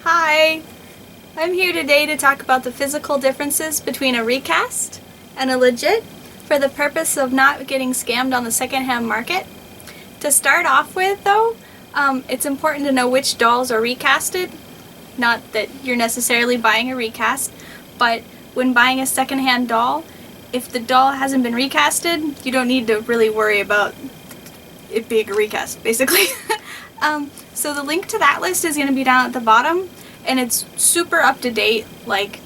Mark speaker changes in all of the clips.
Speaker 1: Hi! I'm here today to talk about the physical differences between a recast and a legit for the purpose of not getting scammed on the secondhand market. To start off with though, it's important to know which dolls are recasted. Not that you're necessarily buying a recast, but when buying a secondhand doll, if the doll hasn't been recasted, you don't need to really worry about it being a recast, basically. So the link to that list is going to be down at the bottom, and it's super up to date. Like,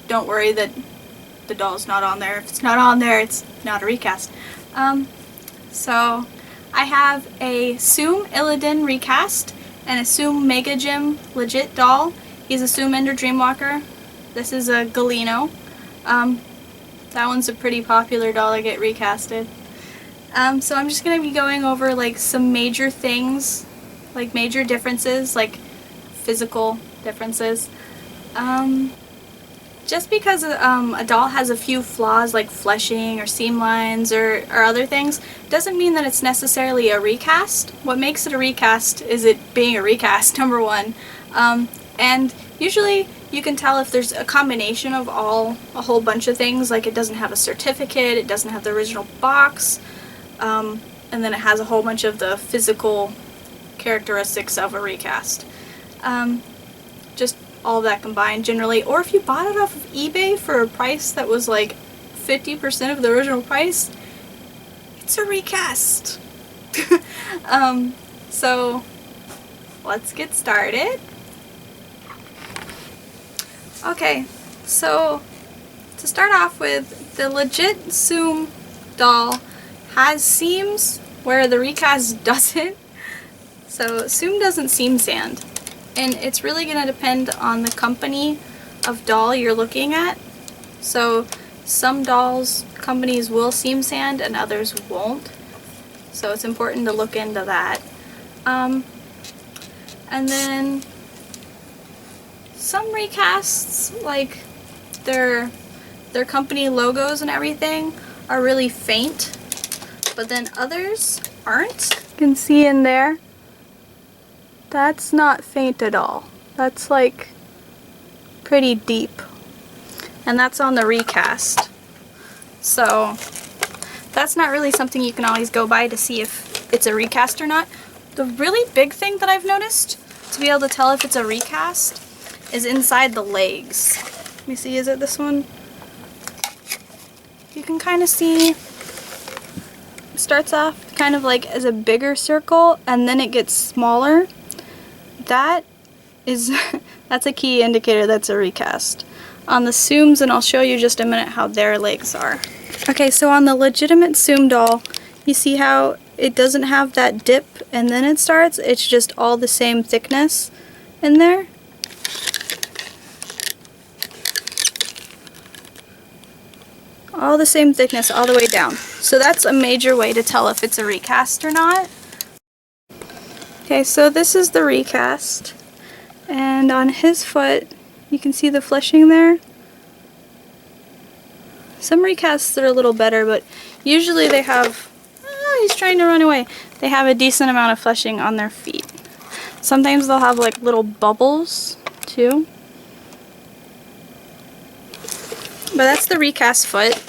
Speaker 1: don't worry that the doll's not on there. If it's not on there, it's not a recast. So I have a Soom Idealian recast and a Soom Mega Gym legit doll. He's a Soom Ender Dreamwalker. This is a Galino. That one's a pretty popular doll to get recasted. So I'm just going to be going over like some major things, like major differences, like physical differences. Just because a doll has a few flaws like fleshing or seam lines or other things doesn't mean that it's necessarily a recast. What makes it a recast is it being a recast, number one. And usually you can tell if there's a combination of a whole bunch of things, like it doesn't have a certificate, it doesn't have the original box, and then it has a whole bunch of the physical characteristics of a recast. Just all of that combined generally. Or if you bought it off of eBay for a price that was like 50% of the original price, it's a recast. So let's get started. Okay, so to start off with, the legit Soom doll has seams where the recast doesn't. So Soom doesn't seam sand, and it's really going to depend on the company of doll you're looking at. So some dolls companies will seam sand and others won't, so it's important to look into that. And then some recasts, like their company logos and everything, are really faint, but then others aren't. You can see in there, that's not faint at all. That's like pretty deep. And that's on the recast. So that's not really something you can always go by to see if it's a recast or not. The really big thing that I've noticed to be able to tell if it's a recast is inside the legs. Let me see, is it this one? You can kind of see it starts off kind of like as a bigger circle and then it gets smaller. That is, that's a key indicator that's a recast. On the Sooms, and I'll show you just a minute how their legs are. Okay, so on the legitimate Soom doll, you see how it doesn't have that dip and then it starts? It's just all the same thickness in there. All the same thickness all the way down. So that's a major way to tell if it's a recast or not. Okay, so this is the recast, and on his foot you can see the fleshing there. Some recasts are a little better, but usually they have, he's trying to run away. They have a decent amount of fleshing on their feet. Sometimes they'll have like little bubbles too. But that's the recast foot.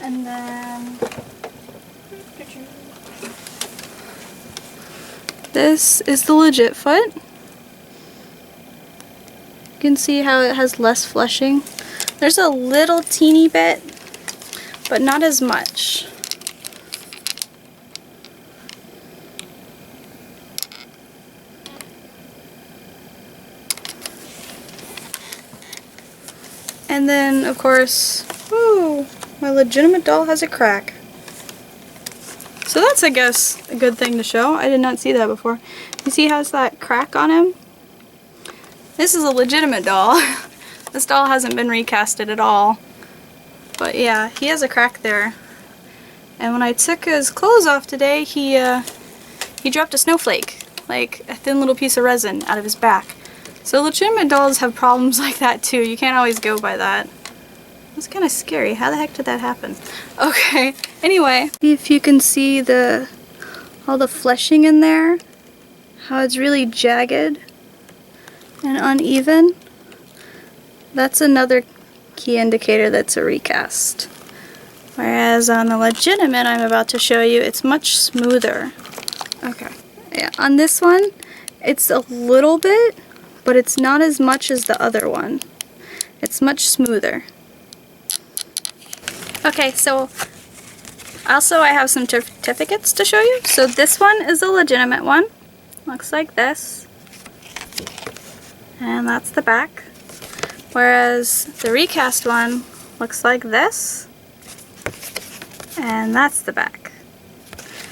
Speaker 1: And then this is the legit foot. You can see how it has less fleshing. There's a little teeny bit, but not as much. And then, of course, ooh, my legitimate doll has a crack. So that's, I guess, a good thing to show. I did not see that before. You see how it's that crack on him? This is a legitimate doll. This doll hasn't been recasted at all. But yeah, he has a crack there. And when I took his clothes off today, he dropped a snowflake, like a thin little piece of resin out of his back. So legitimate dolls have problems like that too. You can't always go by that. That's kind of scary. How the heck did that happen? Okay, anyway, if you can see all the fleshing in there, how it's really jagged. and uneven, that's another key indicator that's a recast. Whereas on the legitimate I'm about to show you, it's much smoother. Okay. Yeah, on this one, it's a little bit, but it's not as much as the other one. It's much smoother. Okay, so also I have some certificates to show you. So this one is a legitimate one. Looks like this. And that's the back. Whereas the recast one looks like this. And that's the back.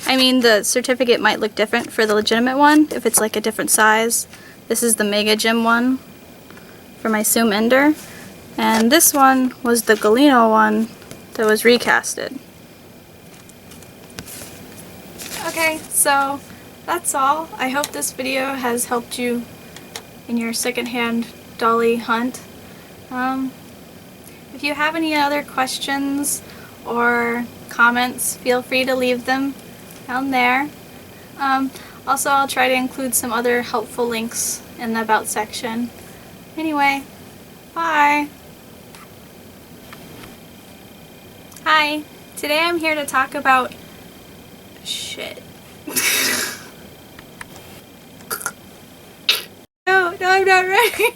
Speaker 1: I mean, the certificate might look different for the legitimate one if it's like a different size. This is the Mega Gym one for my Soom Ender. And this one was the Galeno one that was recasted. Okay, so that's all. I hope this video has helped you in your secondhand dolly hunt. If you have any other questions or comments, feel free to leave them down there. Also, I'll try to include some other helpful links in the About section. Anyway, bye! Hi! Today I'm here to talk about shit. No, I'm not ready.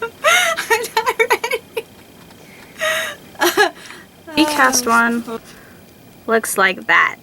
Speaker 1: I'm not ready. Recast one looks like that.